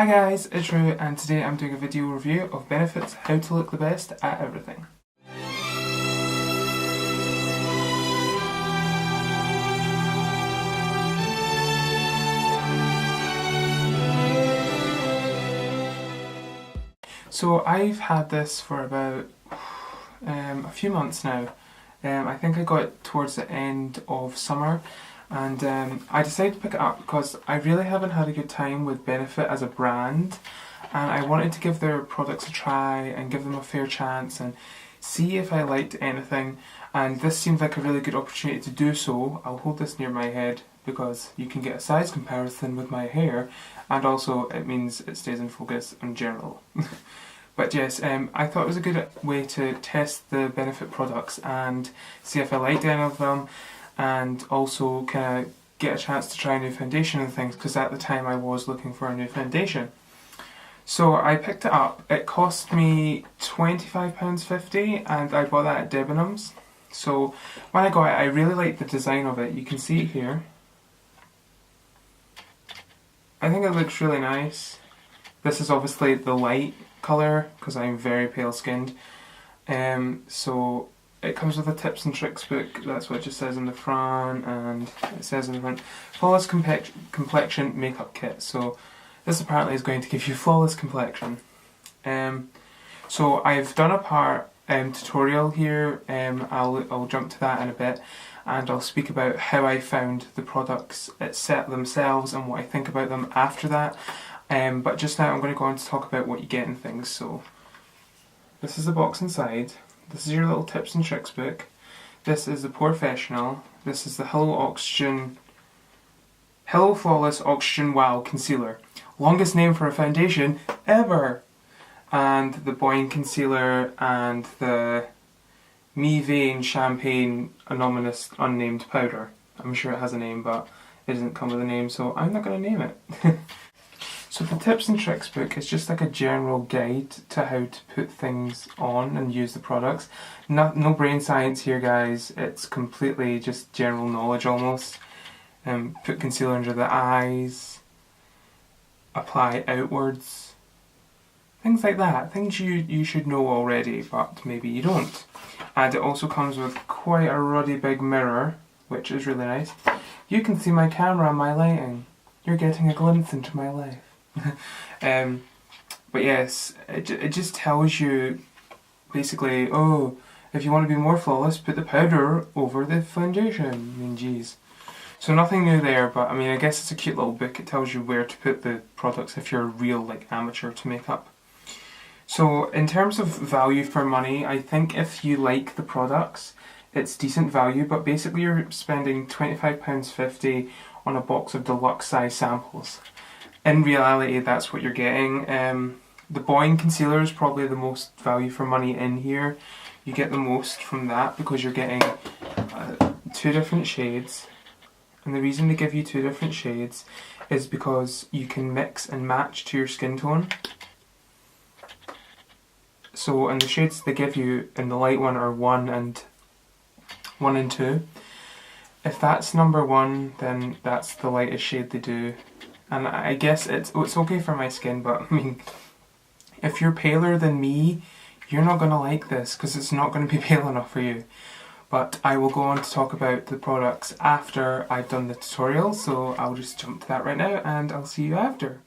Hi guys, it's Rue and today I'm doing a video review of Benefit's How to Look the Best at Everything. So I've had this for about a few months now. I think I got it towards the end of summer and I decided to pick it up because I really haven't had a good time with Benefit as a brand, and I wanted to give their products a try and give them a fair chance and see if I liked anything, and this seemed like a really good opportunity to do so. I'll hold this near my head because you can get a size comparison with my hair, and also it means it stays in focus in general. But yes, I thought it was a good way to test the Benefit products and see if I liked any of them, and also kind of get a chance to try a new foundation and things, because at the time I was looking for a new foundation. So I picked it up. It cost me £25.50 and I bought that at Debenhams. So when I got it, I really liked the design of it. You can see it here. I think it looks really nice. This is obviously the light colour because I'm very pale skinned. So it comes with a tips and tricks book. That's what it just says in the front, and it says in the front, flawless complexion makeup kit. So this apparently is going to give you flawless complexion. So I've done a part tutorial here. I'll jump to that in a bit, and I'll speak about how I found the products themselves and what I think about them after that. But just now I'm going to go on to talk about what you get in things. So this is the box inside. This is your little tips and tricks book. This is the POREfessional. This is the Hello Flawless Oxygen Wow Concealer. Longest name for a foundation ever! And the Boing Concealer and the Me Vein Champagne Anonymous Unnamed Powder. I'm sure it has a name, but it doesn't come with a name, so I'm not going to name it. So the tips and tricks book is just like a general guide to how to put things on and use the products. No brain science here, guys. It's completely just general knowledge almost. Put concealer under the eyes, apply outwards, things like that. Things you should know already, but maybe you don't. And it also comes with quite a ruddy big mirror, which is really nice. You can see my camera and my lighting. You're getting a glimpse into my life. But yes, it just tells you basically, oh, if you want to be more flawless, put the powder over the foundation. I mean, geez. So nothing new there, but I mean, I guess it's a cute little book. It tells you where to put the products if you're a real amateur to makeup. So in terms of value for money, I think if you like the products, it's decent value, but basically you're spending £25.50 on a box of deluxe size samples. In reality, that's what you're getting. The Boing Concealer is probably the most value for money in here. You get the most from that because you're getting 2 different shades. And the reason they give you 2 different shades is because you can mix and match to your skin tone. So, and the shades they give you in the light one are 1 and 2. If that's number 1, then that's the lightest shade they do. And I guess it's okay for my skin, but I mean, if you're paler than me, you're not going to like this because it's not going to be pale enough for you. But I will go on to talk about the products after I've done the tutorial, so I'll just jump to that right now and I'll see you after.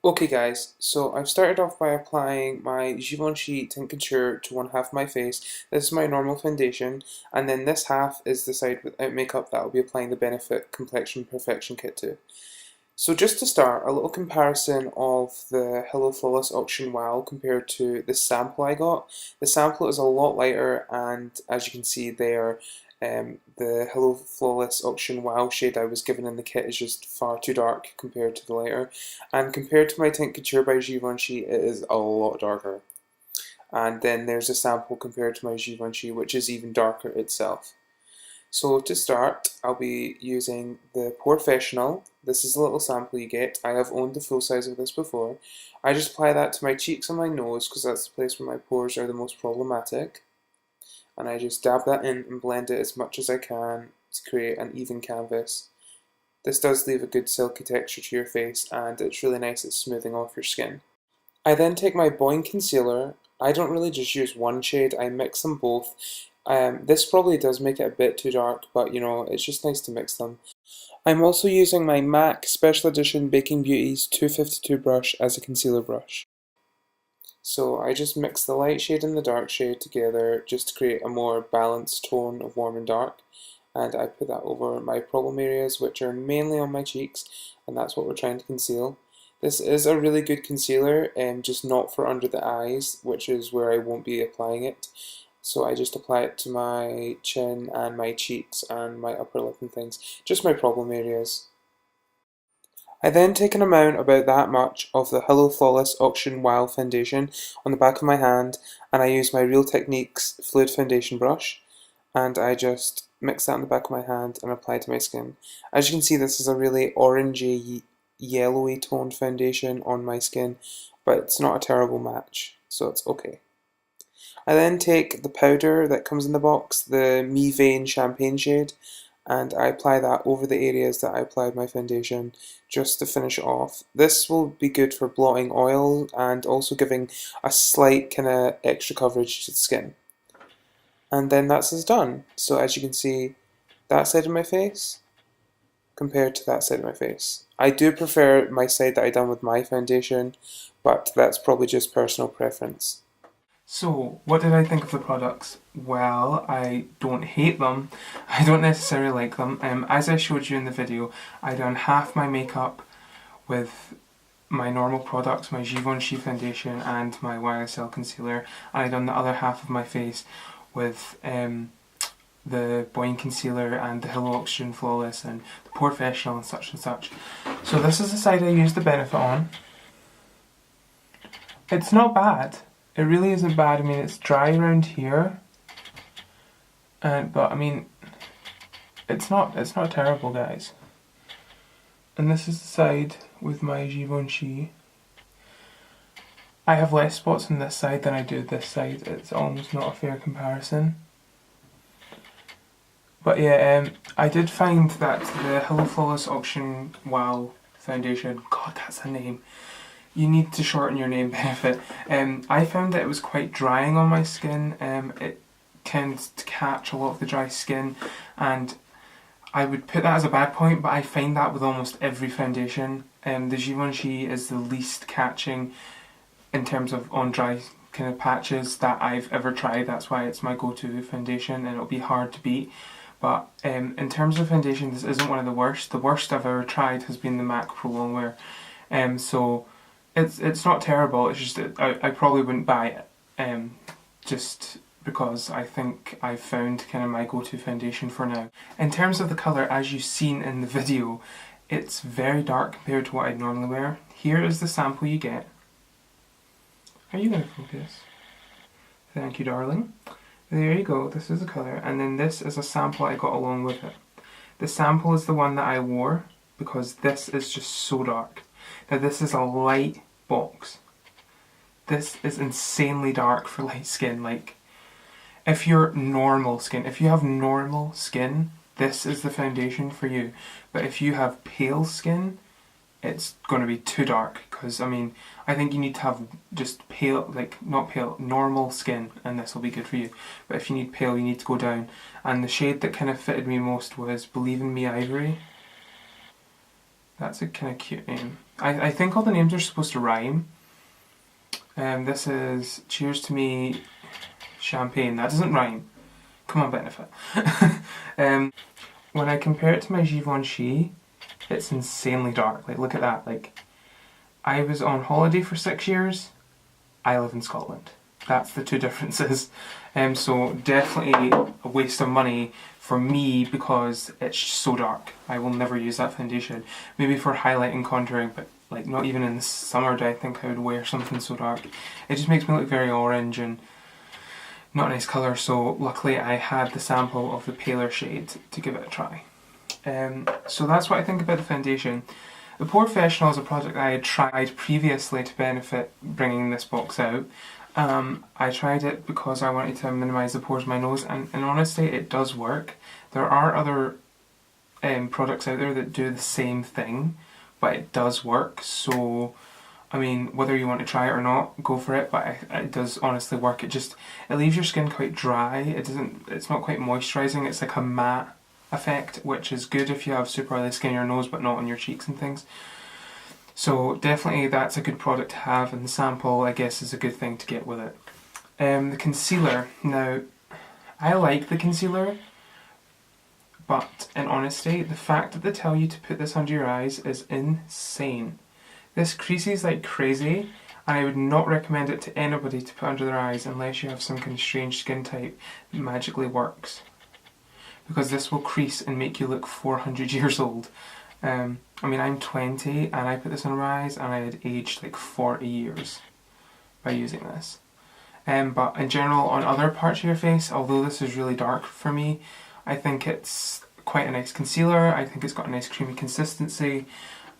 Okay guys, so I've started off by applying my Givenchy Tint Couture to one half of my face. This is my normal foundation, and then this half is the side without makeup that I'll be applying the Benefit Complexion Perfection Kit to. So just to start, a little comparison of the Hello Flawless Oxygen Wow compared to the sample I got. The sample is a lot lighter, and as you can see there, the Hello Flawless Oxygen Wow shade I was given in the kit is just far too dark compared to the lighter. And compared to my Tint Couture by Givenchy, it is a lot darker. And then there's a sample compared to my Givenchy, which is even darker itself. So to start, I'll be using the POREfessional. This is a little sample you get. I have owned the full size of this before. I just apply that to my cheeks and my nose because that's the place where my pores are the most problematic. And I just dab that in and blend it as much as I can to create an even canvas. This does leave a good silky texture to your face, and it's really nice at smoothing off your skin. I then take my Boing concealer. I don't really just use one shade, I mix them both. This probably does make it a bit too dark, but you know, it's just nice to mix them. I'm also using my MAC Special Edition Baking Beauties 252 brush as a concealer brush. So I just mix the light shade and the dark shade together just to create a more balanced tone of warm and dark. And I put that over my problem areas, which are mainly on my cheeks, and that's what we're trying to conceal. This is a really good concealer, just not for under the eyes, which is where I won't be applying it. So I just apply it to my chin and my cheeks and my upper lip and things, just my problem areas. I then take an amount about that much of the Hello Flawless Auction Wow foundation on the back of my hand, and I use my Real Techniques fluid foundation brush, and I just mix that on the back of my hand and apply to my skin. As you can see, this is a really orangey, yellowy toned foundation on my skin, but it's not a terrible match, so it's okay. I then take the powder that comes in the box, the Me Vein Champagne shade, and I apply that over the areas that I applied my foundation just to finish it off. This will be good for blotting oil and also giving a slight kind of extra coverage to the skin. And then that's us done. So as you can see, that side of my face compared to that side of my face. I do prefer my side that I done with my foundation, but that's probably just personal preference. So, what did I think of the products? Well, I don't hate them. I don't necessarily like them. As I showed you in the video, I done half my makeup with my normal products, my Givenchy foundation and my YSL concealer, and I done the other half of my face with the Boing concealer and the Hello Oxygen Flawless and the Porefessional and such and such. So this is the side I used the Benefit on. It's not bad. It really isn't bad. I mean, it's dry around here, but I mean, it's not terrible, guys. And this is the side with my Givenchy. I have less spots on this side than I do this side. It's almost not a fair comparison. But yeah, I did find that the Hello Flawless Auction Wow foundation, God, that's a name. You need to shorten your name, Benefit. I found that it was quite drying on my skin. It tends to catch a lot of the dry skin, and I would put that as a bad point, but I find that with almost every foundation. The Givenchy is the least catching in terms of on dry kind of patches that I've ever tried. That's why it's my go-to foundation, and it'll be hard to beat. But in terms of foundation, this isn't one of the worst. The worst I've ever tried has been the MAC Pro Longwear. So it's not terrible. It's just that I probably wouldn't buy it. Just because I think I've found kind of my go-to foundation for now. In terms of the colour, as you've seen in the video, it's very dark compared to what I'd normally wear. Here is the sample you get. Are you going to focus? Thank you, darling. There you go, this is the colour, and then this is a sample I got along with it. The sample is the one that I wore, because this is just so dark. Now this is a light box. This is insanely dark for light skin. Like, if you're normal skin, if you have normal skin, this is the foundation for you. But if you have pale skin, it's going to be too dark, because I mean, I think you need to have just pale, like not pale, normal skin, and this will be good for you. But if you need pale, you need to go down. And the shade that kind of fitted me most was Believe in Me Ivory. That's a kind of cute name. I think all the names are supposed to rhyme. This is Cheers to Me Champagne. That doesn't rhyme. Come on, Benefit. When I compare it to my Givenchy, it's insanely dark. Like, look at that. Like, I was on holiday for 6 years. I live in Scotland. That's the two differences. So definitely a waste of money for me because it's so dark. I will never use that foundation. Maybe for highlighting, contouring, but like not even in the summer do I think I would wear something so dark. It just makes me look very orange and not a nice colour. So luckily I had the sample of the paler shade to give it a try. So that's what I think about the foundation. The Porefessional is a product I had tried previously to Benefit bringing this box out. I tried it because I wanted to minimise the pores of my nose, and honestly it does work. There are other products out there that do the same thing, but it does work. So I mean, whether you want to try it or not, go for it, but it does honestly work. It leaves your skin quite dry. It's not quite moisturising. It's like a matte effect, which is good if you have super oily skin in your nose but not on your cheeks and things. So definitely that's a good product to have, and the sample I guess is a good thing to get with it. The concealer. Now, I like the concealer, but in honesty, the fact that they tell you to put this under your eyes is insane. This creases like crazy, and I would not recommend it to anybody to put under their eyes unless you have some kind of strange skin type that magically works. Because this will crease and make you look 400 years old. I mean, I'm 20 and I put this under my eyes and I had aged like 40 years by using this. But in general, on other parts of your face, although this is really dark for me, I think it's quite a nice concealer. I think it's got a nice creamy consistency.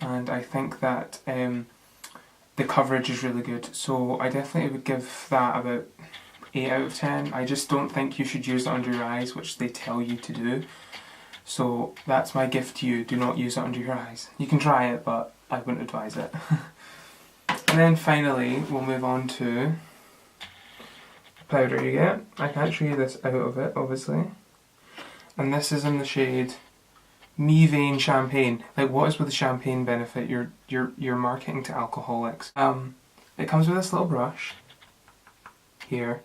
And I think that the coverage is really good, so I definitely would give that about 8 out of 10. I just don't think you should use it under your eyes, which they tell you to do. So that's my gift to you, do not use it under your eyes. You can try it, but I wouldn't advise it. And then finally, we'll move on to the powder you get. I can't show you this out of it, obviously. And this is in the shade Me Vein Champagne. Like, what is with the champagne benefit? You're marketing to alcoholics. It comes with this little brush here,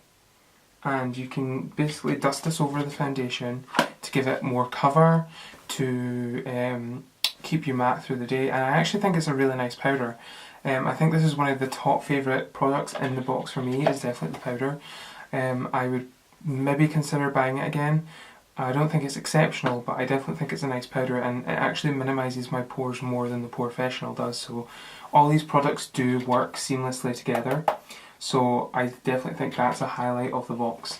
and you can basically dust this over the foundation to give it more cover, to keep you matte through the day. And I actually think it's a really nice powder. I think this is one of the top favourite products in the box for me, is definitely the powder. I would maybe consider buying it again. I don't think it's exceptional, but I definitely think it's a nice powder, and it actually minimises my pores more than the POREfessional does. So all these products do work seamlessly together. So I definitely think that's a highlight of the box.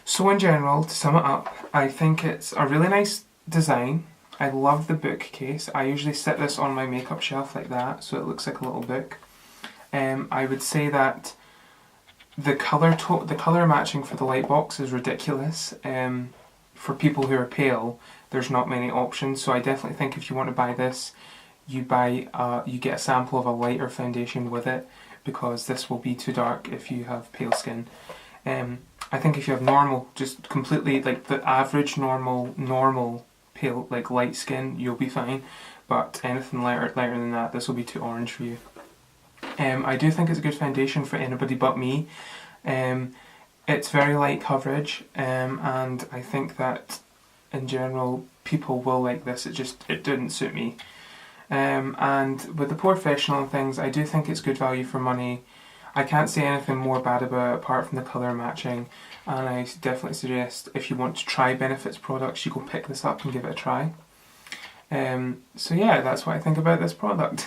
So in general, to sum it up, I think it's a really nice design. I love the bookcase. I usually sit this on my makeup shelf like that, so it looks like a little book. I would say that the colour matching for the light box is ridiculous. For people who are pale, there's not many options, so I definitely think if you want to buy this, you get a sample of a lighter foundation with it, because this will be too dark if you have pale skin. I think if you have normal, just completely like the average normal pale, like light skin, you'll be fine. But anything lighter than that, this will be too orange for you. I do think it's a good foundation for anybody but me. It's very light coverage, and I think that in general people will like this. It didn't suit me. And with the POREfessional and things, I do think it's good value for money. I can't say anything more bad about it apart from the colour matching, and I definitely suggest if you want to try Benefit's products, you go pick this up and give it a try. So yeah, that's what I think about this product.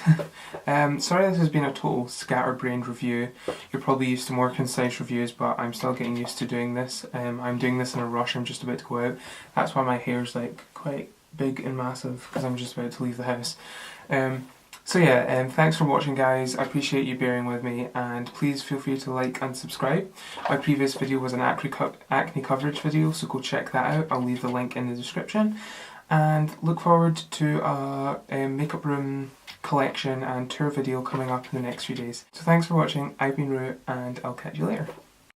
Sorry this has been a total scatterbrained review. You're probably used to more concise reviews, but I'm still getting used to doing this. I'm doing this in a rush, I'm just about to go out. That's why my hair's like quite big and massive, because I'm just about to leave the house. So yeah, thanks for watching guys, I appreciate you bearing with me, and please feel free to like and subscribe. My previous video was an acne coverage video, so go check that out, I'll leave the link in the description. And look forward to a makeup room collection and tour video coming up in the next few days. So thanks for watching, I've been Rue, and I'll catch you later.